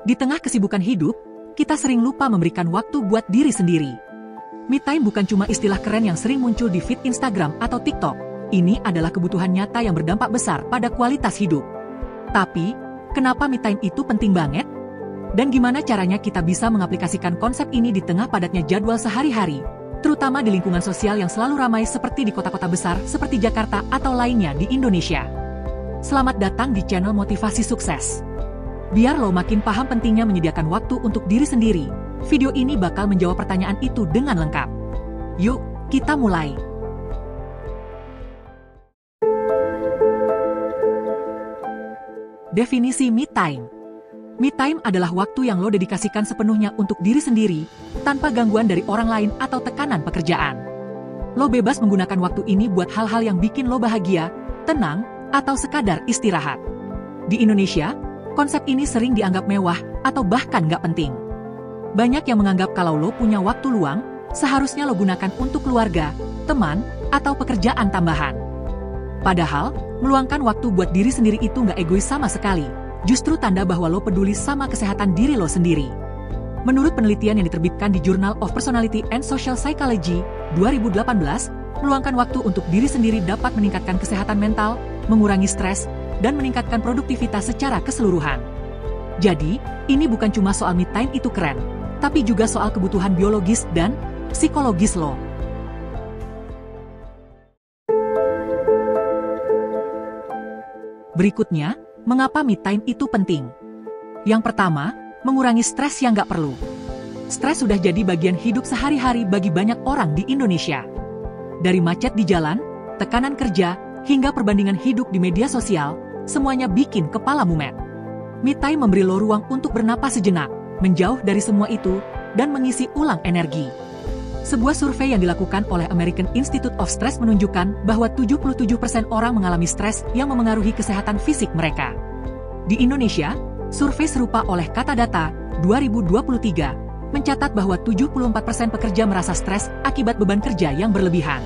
Di tengah kesibukan hidup, kita sering lupa memberikan waktu buat diri sendiri. Me time bukan cuma istilah keren yang sering muncul di feed Instagram atau TikTok. Ini adalah kebutuhan nyata yang berdampak besar pada kualitas hidup. Tapi, kenapa me time itu penting banget? Dan gimana caranya kita bisa mengaplikasikan konsep ini di tengah padatnya jadwal sehari-hari, terutama di lingkungan sosial yang selalu ramai seperti di kota-kota besar seperti Jakarta atau lainnya di Indonesia. Selamat datang di channel Motivasi Sukses. Biar lo makin paham pentingnya menyediakan waktu untuk diri sendiri, video ini bakal menjawab pertanyaan itu dengan lengkap. Yuk, kita mulai. Definisi me time. Me time adalah waktu yang lo dedikasikan sepenuhnya untuk diri sendiri, tanpa gangguan dari orang lain atau tekanan pekerjaan. Lo bebas menggunakan waktu ini buat hal-hal yang bikin lo bahagia, tenang, atau sekadar istirahat. Di Indonesia, konsep ini sering dianggap mewah atau bahkan nggak penting. Banyak yang menganggap kalau lo punya waktu luang, seharusnya lo gunakan untuk keluarga, teman, atau pekerjaan tambahan. Padahal, meluangkan waktu buat diri sendiri itu nggak egois sama sekali. Justru tanda bahwa lo peduli sama kesehatan diri lo sendiri. Menurut penelitian yang diterbitkan di Journal of Personality and Social Psychology 2018, meluangkan waktu untuk diri sendiri dapat meningkatkan kesehatan mental, mengurangi stres, dan meningkatkan produktivitas secara keseluruhan. Jadi, ini bukan cuma soal me time itu keren, tapi juga soal kebutuhan biologis dan psikologis lo. Berikutnya, mengapa me time itu penting? Yang pertama, mengurangi stres yang nggak perlu. Stres sudah jadi bagian hidup sehari-hari bagi banyak orang di Indonesia. Dari macet di jalan, tekanan kerja, hingga perbandingan hidup di media sosial, semuanya bikin kepala mumet. Me time memberi lo ruang untuk bernapas sejenak, menjauh dari semua itu, dan mengisi ulang energi. Sebuah survei yang dilakukan oleh American Institute of Stress menunjukkan bahwa 77% orang mengalami stres yang memengaruhi kesehatan fisik mereka. Di Indonesia, survei serupa oleh Katadata 2023 mencatat bahwa 74% pekerja merasa stres akibat beban kerja yang berlebihan.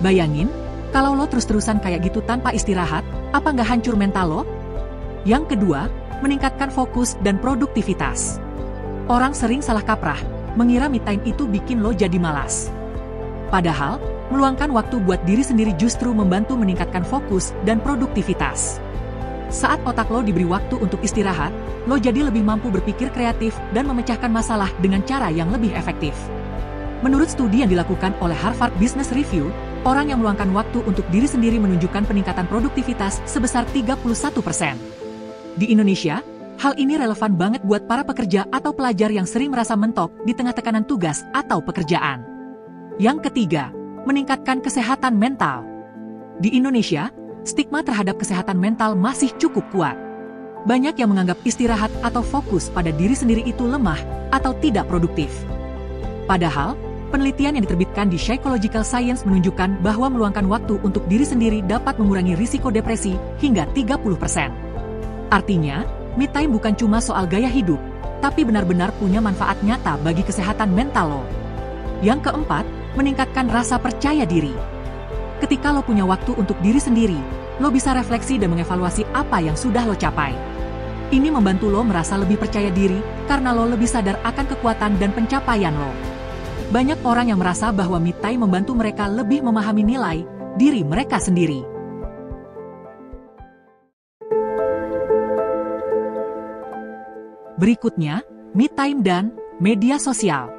Bayangin, kalau lo terus-terusan kayak gitu tanpa istirahat, apa nggak hancur mental lo? Yang kedua, meningkatkan fokus dan produktivitas. Orang sering salah kaprah, mengira me time itu bikin lo jadi malas. Padahal, meluangkan waktu buat diri sendiri justru membantu meningkatkan fokus dan produktivitas. Saat otak lo diberi waktu untuk istirahat, lo jadi lebih mampu berpikir kreatif dan memecahkan masalah dengan cara yang lebih efektif. Menurut studi yang dilakukan oleh Harvard Business Review, orang yang meluangkan waktu untuk diri sendiri menunjukkan peningkatan produktivitas sebesar 31%. Di Indonesia, hal ini relevan banget buat para pekerja atau pelajar yang sering merasa mentok di tengah tekanan tugas atau pekerjaan. Yang ketiga, meningkatkan kesehatan mental. Di Indonesia, stigma terhadap kesehatan mental masih cukup kuat. Banyak yang menganggap istirahat atau fokus pada diri sendiri itu lemah atau tidak produktif. Padahal, penelitian yang diterbitkan di Psychological Science menunjukkan bahwa meluangkan waktu untuk diri sendiri dapat mengurangi risiko depresi hingga 30%. Artinya, me time bukan cuma soal gaya hidup, tapi benar-benar punya manfaat nyata bagi kesehatan mental lo. Yang keempat, meningkatkan rasa percaya diri. Ketika lo punya waktu untuk diri sendiri, lo bisa refleksi dan mengevaluasi apa yang sudah lo capai. Ini membantu lo merasa lebih percaya diri, karena lo lebih sadar akan kekuatan dan pencapaian lo. Banyak orang yang merasa bahwa me time membantu mereka lebih memahami nilai diri mereka sendiri. Berikutnya, me time dan media sosial.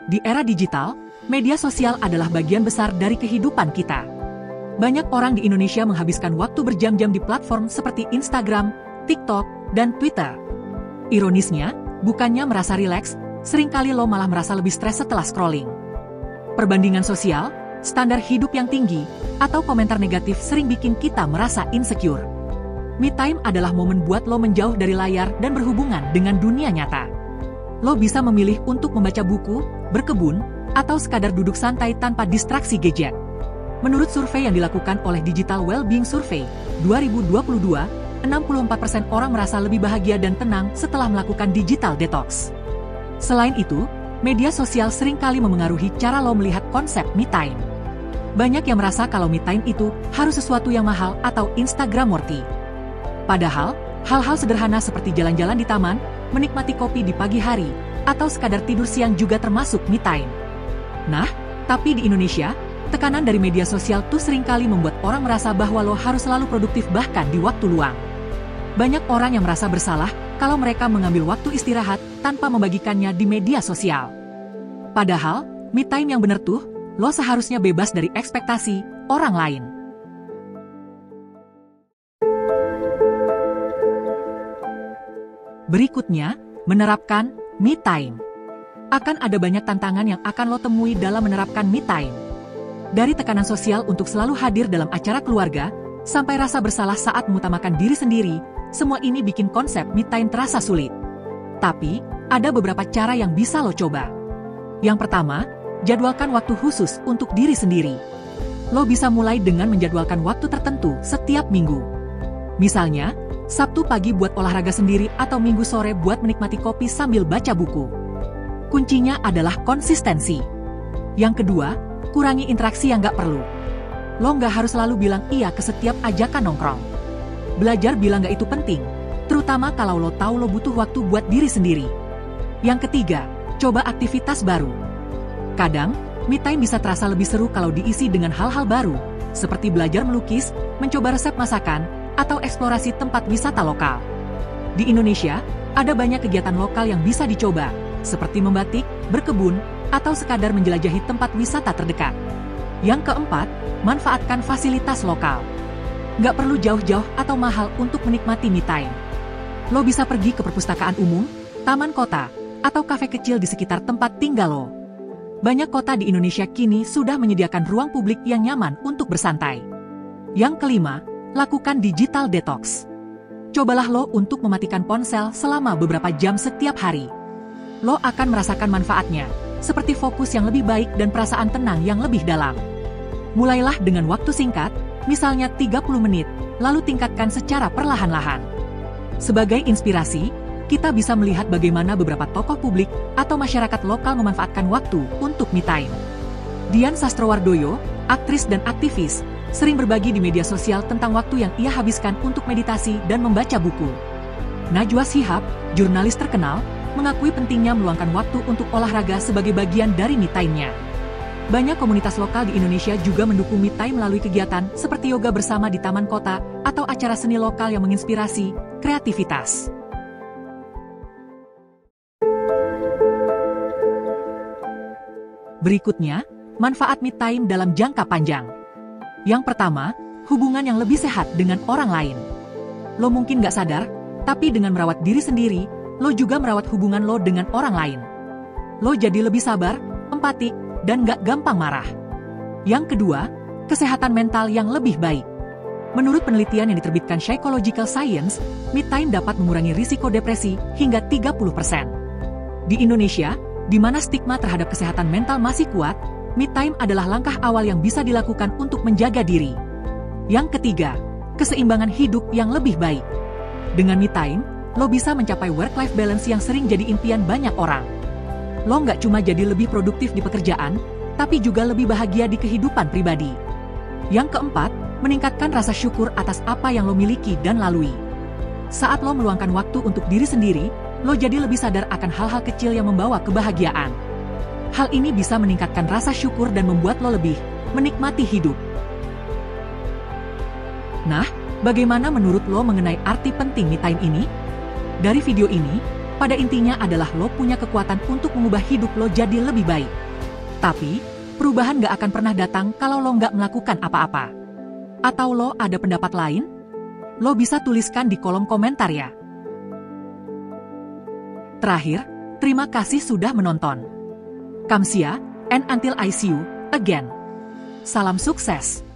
Di era digital, media sosial adalah bagian besar dari kehidupan kita. Banyak orang di Indonesia menghabiskan waktu berjam-jam di platform seperti Instagram, TikTok, dan Twitter. Ironisnya, bukannya merasa rileks, seringkali lo malah merasa lebih stres setelah scrolling. Perbandingan sosial, standar hidup yang tinggi, atau komentar negatif sering bikin kita merasa insecure. Me time adalah momen buat lo menjauh dari layar dan berhubungan dengan dunia nyata. Lo bisa memilih untuk membaca buku, berkebun, atau sekadar duduk santai tanpa distraksi gadget. Menurut survei yang dilakukan oleh Digital Wellbeing Survey 2022, 64% orang merasa lebih bahagia dan tenang setelah melakukan digital detox. Selain itu, media sosial seringkali memengaruhi cara lo melihat konsep me time. Banyak yang merasa kalau me time itu harus sesuatu yang mahal atau Instagram worthy. Padahal, Hal-hal sederhana seperti jalan-jalan di taman, menikmati kopi di pagi hari, atau sekadar tidur siang juga termasuk me time. Nah, tapi di Indonesia, tekanan dari media sosial tuh seringkali membuat orang merasa bahwa lo harus selalu produktif bahkan di waktu luang. Banyak orang yang merasa bersalah kalau mereka mengambil waktu istirahat tanpa membagikannya di media sosial. Padahal, me time yang bener tuh, lo seharusnya bebas dari ekspektasi orang lain. Berikutnya, menerapkan me time. Akan ada banyak tantangan yang akan lo temui dalam menerapkan me time. Dari tekanan sosial untuk selalu hadir dalam acara keluarga, sampai rasa bersalah saat mengutamakan diri sendiri, semua ini bikin konsep me time terasa sulit. Tapi, ada beberapa cara yang bisa lo coba. Yang pertama, jadwalkan waktu khusus untuk diri sendiri. Lo bisa mulai dengan menjadwalkan waktu tertentu setiap minggu. Misalnya, Sabtu pagi buat olahraga sendiri atau Minggu sore buat menikmati kopi sambil baca buku. Kuncinya adalah konsistensi. Yang kedua, kurangi interaksi yang gak perlu. Lo gak harus selalu bilang iya ke setiap ajakan nongkrong. Belajar bilang gak itu penting, terutama kalau lo tahu lo butuh waktu buat diri sendiri. Yang ketiga, coba aktivitas baru. Kadang, me time bisa terasa lebih seru kalau diisi dengan hal-hal baru, seperti belajar melukis, mencoba resep masakan, atau eksplorasi tempat wisata lokal. Di Indonesia, ada banyak kegiatan lokal yang bisa dicoba, seperti membatik, berkebun, atau sekadar menjelajahi tempat wisata terdekat. Yang keempat, manfaatkan fasilitas lokal. Nggak perlu jauh-jauh atau mahal untuk menikmati me time. Lo bisa pergi ke perpustakaan umum, taman kota, atau kafe kecil di sekitar tempat tinggal lo. Banyak kota di Indonesia kini sudah menyediakan ruang publik yang nyaman untuk bersantai. Yang kelima, lakukan digital detox. Cobalah lo untuk mematikan ponsel selama beberapa jam setiap hari. Lo akan merasakan manfaatnya, seperti fokus yang lebih baik dan perasaan tenang yang lebih dalam. Mulailah dengan waktu singkat, misalnya 30 menit, lalu tingkatkan secara perlahan-lahan. Sebagai inspirasi, kita bisa melihat bagaimana beberapa tokoh publik atau masyarakat lokal memanfaatkan waktu untuk me time. Dian Sastrowardoyo, aktris dan aktivis, sering berbagi di media sosial tentang waktu yang ia habiskan untuk meditasi dan membaca buku. Najwa Shihab, jurnalis terkenal, mengakui pentingnya meluangkan waktu untuk olahraga sebagai bagian dari me time-nya. Banyak komunitas lokal di Indonesia juga mendukung me time melalui kegiatan seperti yoga bersama di taman kota atau acara seni lokal yang menginspirasi kreativitas. Berikutnya, manfaat me time dalam jangka panjang. Yang pertama, hubungan yang lebih sehat dengan orang lain. Lo mungkin gak sadar, tapi dengan merawat diri sendiri, lo juga merawat hubungan lo dengan orang lain. Lo jadi lebih sabar, empatik, dan gak gampang marah. Yang kedua, kesehatan mental yang lebih baik. Menurut penelitian yang diterbitkan Psychological Science, me time dapat mengurangi risiko depresi hingga 30%. Di Indonesia, di mana stigma terhadap kesehatan mental masih kuat, me time adalah langkah awal yang bisa dilakukan untuk menjaga diri. Yang ketiga, keseimbangan hidup yang lebih baik. Dengan me time, lo bisa mencapai work-life balance yang sering jadi impian banyak orang. Lo nggak cuma jadi lebih produktif di pekerjaan, tapi juga lebih bahagia di kehidupan pribadi. Yang keempat, meningkatkan rasa syukur atas apa yang lo miliki dan lalui. Saat lo meluangkan waktu untuk diri sendiri, lo jadi lebih sadar akan hal-hal kecil yang membawa kebahagiaan. Hal ini bisa meningkatkan rasa syukur dan membuat lo lebih menikmati hidup. Nah, bagaimana menurut lo mengenai arti penting me time ini? Dari video ini, pada intinya adalah lo punya kekuatan untuk mengubah hidup lo jadi lebih baik. Tapi, perubahan gak akan pernah datang kalau lo gak melakukan apa-apa. Atau lo ada pendapat lain? Lo bisa tuliskan di kolom komentar ya. Terakhir, terima kasih sudah menonton. Kamsia, and until I see you again. Salam sukses.